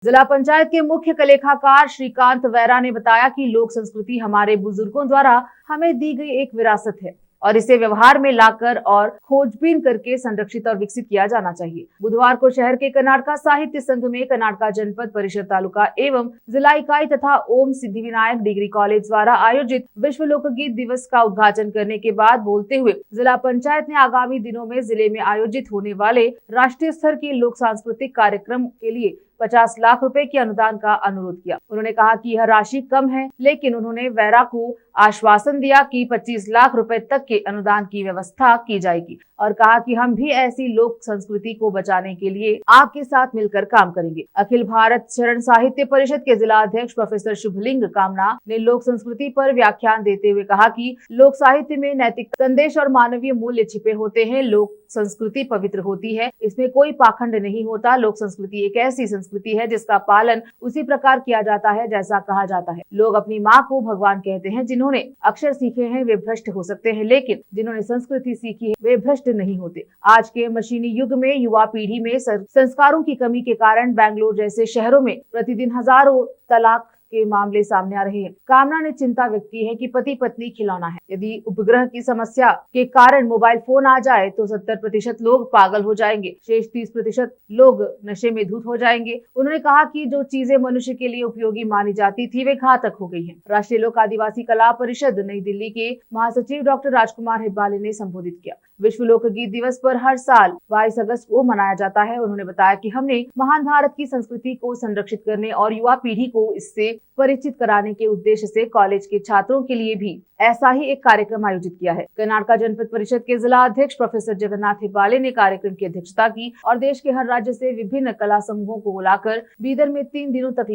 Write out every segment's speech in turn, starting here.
जिला पंचायत के मुख्य कलेखाकार श्रीकांत वैरा ने बताया कि लोक संस्कृति हमारे बुजुर्गों द्वारा हमें दी गई एक विरासत है और इसे व्यवहार में लाकर और खोजबीन करके संरक्षित और विकसित किया जाना चाहिए। बुधवार को शहर के कर्नाटका साहित्य संघ में कर्नाटका जनपद परिषद तालुका एवं जिला इकाई तथा ओम सिद्धिविनायक डिग्री कॉलेज द्वारा आयोजित विश्व लोकगीत दिवस का उद्घाटन करने के बाद बोलते हुए जिला पंचायत ने आगामी दिनों में जिले में आयोजित होने वाले राष्ट्रीय स्तर के लोक सांस्कृतिक कार्यक्रम के लिए 50 लाख रुपए के अनुदान का अनुरोध किया। उन्होंने कहा कि यह राशि कम है, लेकिन उन्होंने वैरा को आश्वासन दिया कि 25 लाख रुपए तक के अनुदान की व्यवस्था की जाएगी और कहा कि हम भी ऐसी लोक संस्कृति को बचाने के लिए आपके साथ मिलकर काम करेंगे। अखिल भारत शरण साहित्य परिषद के जिला अध्यक्ष प्रोफेसर शुभलिंग कामना ने लोक संस्कृति पर व्याख्यान देते हुए कहा कि लोक साहित्य में नैतिक संदेश और मानवीय मूल्य छिपे होते हैं। लोक संस्कृति पवित्र होती है, इसमें कोई पाखंड नहीं होता। लोक संस्कृति एक ऐसी संस्कृति है जिसका पालन उसी प्रकार किया जाता है जैसा कहा जाता है। लोग अपनी माँ को भगवान कहते हैं। जिन्होंने अक्षर सीखे हैं वे भ्रष्ट हो सकते हैं, लेकिन जिन्होंने संस्कृति सीखी है वे भ्रष्ट नहीं होते। आज के मशीनी युग में युवा पीढ़ी में संस्कारों की कमी के कारण बेंगलुरु जैसे शहरों में प्रतिदिन हजारों तलाक के मामले सामने आ रहे हैं। कामना ने चिंता व्यक्त की है कि पति पत्नी खिलौना है। यदि उपग्रह की समस्या के कारण मोबाइल फोन आ जाए तो 70% लोग पागल हो जाएंगे, शेष 30% लोग नशे में धुत हो जाएंगे। उन्होंने कहा कि जो चीजें मनुष्य के लिए उपयोगी मानी जाती थी वे घातक हो गई हैं। राष्ट्रीय लोक आदिवासी कला परिषद नई दिल्ली के महासचिव डॉक्टर राजकुमार हिब्बाले ने संबोधित किया। विश्व लोकगीत दिवस पर हर साल 22 अगस्त को मनाया जाता है। उन्होंने बताया कि हमने महान भारत की संस्कृति को संरक्षित करने और युवा पीढ़ी को इससे परिचित कराने के उद्देश्य से कॉलेज के छात्रों के लिए भी ऐसा ही एक कार्यक्रम आयोजित किया है। कर्नाटका जनपद परिषद के जिला अध्यक्ष प्रोफेसर जगन्नाथ हिब्बाले ने कार्यक्रम की अध्यक्षता की और देश के हर राज्य से विभिन्न कला समूहों को बुलाकर बीदर में 3 दिनों तक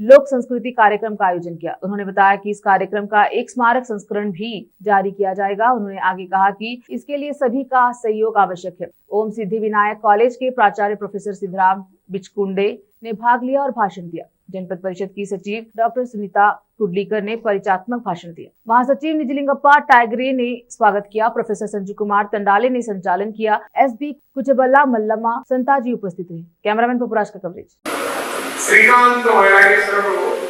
लोक संस्कृति कार्यक्रम का आयोजन किया। उन्होंने बताया कि इस कार्यक्रम का एक स्मारक संस्करण भी जारी किया जाएगा। उन्होंने आगे कहा कि इसके लिए सभी का सहयोग आवश्यक है। ओम सिद्धिविनायक कॉलेज के प्राचार्य प्रोफेसर सिद्धराम बिचकुंडे ने भाग लिया और भाषण दिया। जनपद परिषद की सचिव डॉक्टर सुनीता कुडलीकर ने परिचयात्मक भाषण दिया। महासचिव निजलिंगप्पा टाइगरे ने स्वागत किया। प्रोफेसर संजू कुमार तंडाले ने संचालन किया। एसबी कुचबल्ला मल्लम्मा संताजी उपस्थित रहे। कैमरामैन पपुराज का कवरेज। श्रीकांत वैरागेश्वर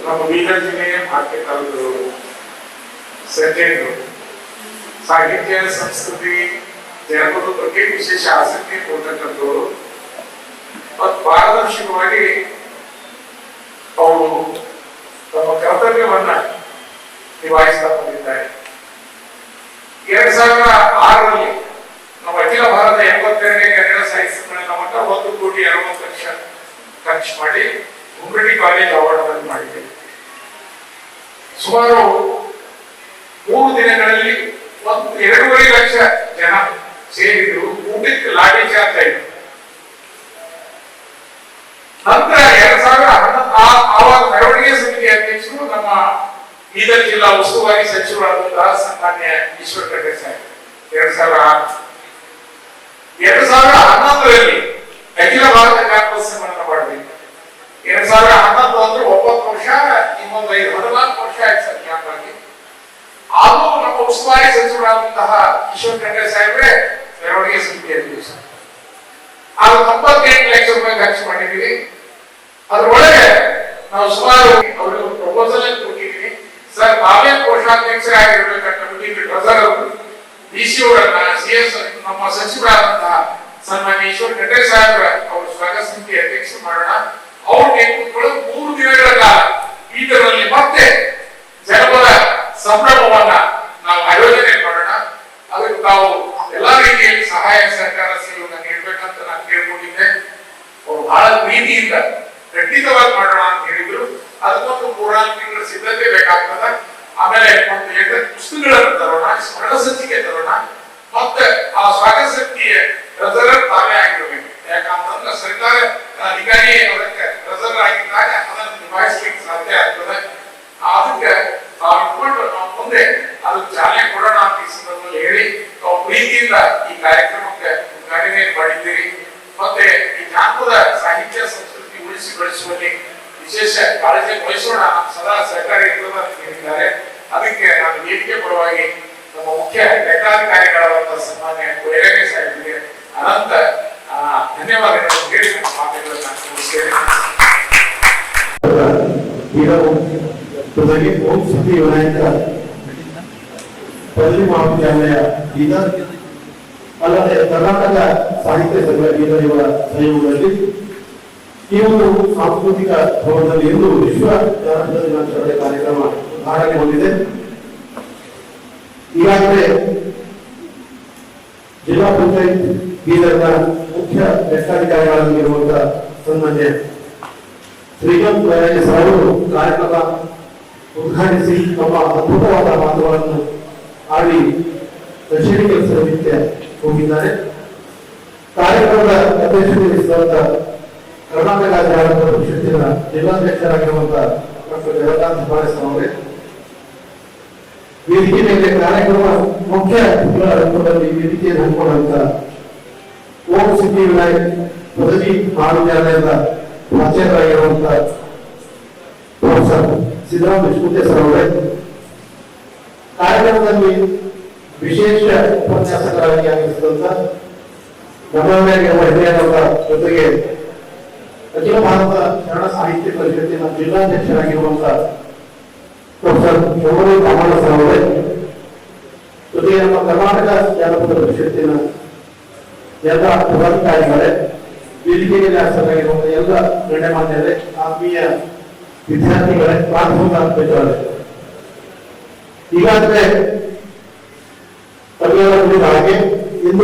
ನಮ್ಮ ಬೀದರ್ ಜಿಲ್ಲೆಯ ಭಾಗ್ಯ ತಾಲೂಕು ಸಜ್ಜನರು ಸಾಹಿತ್ಯ ಸಂಸ್ಕೃತಿ ಜನಪದ ಬಗ್ಗೆ ವಿಶೇಷ ಆಸಕ್ತಿ ಹೊಂದಿರುವವರು ಮತ್ತು ಪಾರದರ್ಶಕವಾಗಿ ಅವರು ತಮ್ಮ ಕರ್ತವ್ಯವನ್ನ ನಿಭಾಯಿಸ್ತಾ ಬಂದಿದ್ದಾರೆ। 2006ರಲ್ಲಿ ನಮ್ಮ ಅಖಿಲ ಭಾರತ 82ನೇ ಕನ್ನಡ ಸಾಹಿತ್ಯ ಸಮ್ಮೇಳನ ಮಟ್ಟ 1,60,60,000 ಖರ್ಚು ಮಾಡಿ ಗುಂಡ್ರಗಿ ಕಾಲೇಜ್ ಆವರಣದಲ್ಲಿ ಮಾಡಿದ್ದೇವೆ। ಸುಮಾರು 3 ದಿನಗಳಲ್ಲಿ 2.5 ಲಕ್ಷ ಜನ ಸೇರಿದ್ರು। ಊಟಕ್ಕೆ ಲಾಠಿ ಚಾರ್ಜ್ ಆಯಿತು। ನಂತರ 2011 ಆವಾಗ ಮೆರವಣಿಗೆ ಸಮಿತಿ ಅಧ್ಯಕ್ಷರು ನಮ್ಮ ಬೀದರ್ ಜಿಲ್ಲಾ ಉಸ್ತುವಾರಿ ಸಚಿವರಾದಂತಹ ಸನ್ಮಾನ್ಯ ಈಶ್ವರ್ ಖಂಡ್ರೆ ಸಾಹೇಬ್ 2011ರಲ್ಲಿ ಅಖಿಲ ಭಾರತ ಜಾನಪದ ಸಮ್ಮೇಳನ ಮಾಡಬೇಕು। 2011 ಅಂದ್ರೆ 9 ವರ್ಷ, ಇನ್ನೊಂದು 14 ವರ್ಷ ಆಯ್ತು ಸರ್ ಕ್ಯಾಂಪ್ ಆಗಿ। ಅದು ನಮ್ಮ ಉಸ್ತುವಾರಿ ಸಚಿವರಾದಂತಹ ಈಶ್ವರ್ ಖಂಡ್ರೆ ಸಾಹೇಬ್ರೆ ಮೆರವಣಿಗೆ ಸಮಿತಿ ಅಧ್ಯಕ್ಷ। ಅದು 98 ಲಕ್ಷ ರೂಪಾಯಿ ಖರ್ಚು ಮಾಡಿದ್ದೀವಿ। ಅದರೊಳಗೆ ನಾವು ಸುಮಾರು ಅವರಿಗೆ ಪ್ರಪೋಸಲ್ ಕೊಟ್ಟಿದ್ದೀವಿ ಸರ್, ನಾವೇ ಕೋಶಾಧ್ಯಕ್ಷರಾಗಿರ್ಬೇಕಂತ ಬಿಟ್ಟಿದ್ವಿ ಟ್ರೆಸರರ್ ಡಿಸಿ ಅವರನ್ನ ಸಿಎಸ್ ನಮ್ಮ ಸಚಿವರಾದಂತಹ ಸನ್ಮಾನ್ಯ ಈಶ್ವರ್ ಖಂಡ್ರೆ ಸಾಹೇಬ್ರ ಅವರು ಸ್ವಾಗತ ಸಮಿತಿ ಅಧ್ಯಕ್ಷ ಮಾಡೋಣ। ಅವ್ರ ನೇತೃತ್ವದಲ್ಲಿ 3 ದಿನಗಳ ಕಾಲ ಬೀದರ್ನಲ್ಲಿ ಮತ್ತೆ ಜನಪದ ಸಂಭ್ರಮವನ್ನ ನಾವು ಆಯೋಜನೆ ಮಾಡೋಣ। ಅದಕ್ಕೆ ನಾವು ಎಲ್ಲಾ ರೀತಿಯಲ್ಲಿ ಸಹಾಯ ಸಹಕಾರ ಸೇವೆಯನ್ನು ನೀಡಬೇಕಂತ ನಾನು ಕೇಳ್ಕೊಂಡಿದ್ದೆ। ಅವರು ಬಹಳ ಪ್ರೀತಿಯಿಂದ ಖಂಡಿತವಾಗಿ ಮಾಡೋಣ ಅಂತ ಹೇಳಿದ್ರು। ಅದಕ್ಕೊಂದು 3-4 ತಿಂಗಳ ಸಿದ್ಧತೆ ಬೇಕಾಗ್ತದ। ಆಮೇಲೆ ಒಂದು 8 ಪುಸ್ತಕಗಳನ್ನು ತರೋಣ, ಸ್ಮರಣ ಸಂಚಿಕೆ ತರೋಣ, ಮತ್ತೆ ಆ ಸ್ವಾಗತ ಸಮಿತಿಯ ಟ್ರೆಸರರ್ ತಾವೇ ಆಗಿರ್ಬೇಕು। ಯಾಕಂತಂದ್ರೆ ಸರ್ಕಾರ ಅಧಿಕಾರಿ ಅವರಿಗೆ ಟ್ರೆಸರರ್ ಆಗಿದ್ದಾಗ ಅದನ್ನು ನಿಭಾಯಿಸಲಿಕ್ಕೆ ಸಾಧ್ಯ ಆಗ್ತದೆ। ಅದಕ್ಕೆ ನಾವು ಇಟ್ಕೊಂಡು ನಾವು ಮುಂದೆ ಅದಕ್ಕೆ ಚಾಲನೆ ಕೊಡೋಣ ಅಂತ ಈ ಸಂದರ್ಭದಲ್ಲಿ ಹೇಳಿ ನಾವು ಪ್ರೀತಿಯಿಂದ ಈ ಕಾರ್ಯಕ್ರಮಕ್ಕೆ ಉದ್ಘಾಟನೆ ಮಾಡಿದ್ದೀರಿ। ಮತ್ತೆ ಈ ಜಾನಪದ ಸಾಹಿತ್ಯ ಸಂಸ್ಕೃತಿ ಉಳಿಸಿ ಬೆಳೆಸುವಲ್ಲಿ ವಿಶೇಷ ಕಾಳಜಿ ವಹಿಸೋಣ, ಸದಾ ಸಹಕಾರ ಇರ್ತದೆ ಅಂತ ಹೇಳಿದ್ದಾರೆ। ಅದಕ್ಕೆ ನಾನು ವೇದಿಕೆ ಪರವಾಗಿ ನಮ್ಮ ಮುಖ್ಯ ಲೆಕ್ಕಾಧಿಕಾರಿಗಳಾದಂತಹ ಸನ್ಮಾನ್ಯ ವೈರಾಗ್ಯ ಸಾಹೇಬರಿಗೆ ಅನಂತ ಧನ್ಯವಾದಗಳನ್ನು ಹೇಳಿ ನನ್ನ ಮಾತುಗಳನ್ನು ಮುಗಿಸ್ತೇನೆ। ಈಗ ಜೊತೆಗೆ ಓಂ ಸಿದ್ಧಿ ವಿನಾಯಕ ಪದವಿ ಮಹಾವಿದ್ಯಾಲಯ ಬೀದರ್ ಅಲ್ಲದೆ ಕರ್ನಾಟಕ ಸಾಹಿತ್ಯ ಸಂಘ ಬೀದರ್ ಇವರ ಸಹಯೋಗದಲ್ಲಿ ಈ ಒಂದು ಸಾಂಸ್ಕೃತಿಕ ಭವನದಲ್ಲಿ ಇಂದು ವಿಶ್ವ ಜ್ಞಾನಪೀಠ ದಿನಾಚರಣೆ ಕಾರ್ಯಕ್ರಮ ಉದ್ಘಾಟನೆ ಹೊಂದಿದೆ. ಈಗಾಗಲೇ ಜಿಲ್ಲಾ ಪಂಚಾಯತ್ ಬೀದರ್ನ ಮುಖ್ಯ ಲೆಕ್ಕಾಧಿಕಾರಿಗಳಾಗಿರುವಂತಹ ಸನ್ಮಾನ್ಯ ಶ್ರೀಕಾಂತ್ ವೈರಾಜ್ ಅವರು ಕಾರ್ಯಕ್ರಮ ಉದ್ಘಾಟಿಸಿ ತಮ್ಮ ಅದ್ಭುತವಾದ ಮಾತುಗಳನ್ನು ಆಡಿ ಕಚೇರಿ ಕೆಲಸ ನಿತ್ಯ ಹೋಗಿದ್ದಾರೆ. ಕಾರ್ಯಕ್ರಮದ ಅಧ್ಯಕ್ಷತೆ ವಹಿಸಿದಂತ ಕರ್ನಾಟಕ ಜಾನಪದ ಪರಿಷತ್ತಿನ ಜಿಲ್ಲಾಧ್ಯಕ್ಷರಾಗಿರುವಂತಹ ಡಾಕ್ಟರ್ ಜಗನ್ನಾಥ್ ಬಾಳೇಶ್ವರ ಅವರೇ, ವೇದಿಕೆ ಮೇಲೆ ಕಾರ್ಯಕ್ರಮ ಮುಖ್ಯ ಅತಿಥಿಗಳ ರೂಪದಲ್ಲಿ ವೇದಿಕೆಯನ್ನು ಹಮ್ಮಿಕೊಂಡಂತ ಓಂ ಸಿದ್ಧಿ ವಿನಾಯಕ್ ಪದವಿ ಮಹಾವಿದ್ಯಾಲಯದ ಪ್ರಾಚಾರ್ಯರಾಗಿರುವಂತಹ ಪ್ರೊಫೆಸರ್ ಸಿದ್ದರಾಮ ವಿಷ್ಣುತೆ ಸರ್ ಅವರೇ, ಕಾರ್ಯಕ್ರಮದಲ್ಲಿ ವಿಶೇಷ ಉಪನ್ಯಾಸಕರಾಗಿ ಆಗಮಿಸಿದಂತ ನಮ್ಮವರಾಗಿರುವ ಹಿರಿಯರ ಜೊತೆಗೆ ಅಖಿಲ ಭಾರತ ಕನ್ನಡ ಸಾಹಿತ್ಯ ಪರಿಷತ್ತಿನ ಜಿಲ್ಲಾಧ್ಯಕ್ಷರಾಗಿರುವಂತಹ ಪ್ರೊಫೆಸರ್ ಶೋಭನಿ ಕಾಮಣ್ಣ ಸರ್ ಅವರೇ, ಜೊತೆಗೆ ನಮ್ಮ ಕರ್ನಾಟಕ ಜಾನಪದ ಪರಿಷತ್ತಿನ ಎಲ್ಲ ಪದಾಧಿಕಾರಿಗಳೇ, ವೇದಿಕೆಯಲ್ಲಿ ಆಸರಾಗಿರುವಂತಹ ಎಲ್ಲ ಗಣ್ಯಮಾನ್ಯರೇ, ಆತ್ಮೀಯ ವಿದ್ಯಾರ್ಥಿಗಳೇ, ಪ್ರಾಥಮಿಕ ಮಿತ್ರರೇ, ಈಗಾಗಲೇ ತಮ್ಮೆಲ್ಲ ಹಾಗೆ ಇಂದು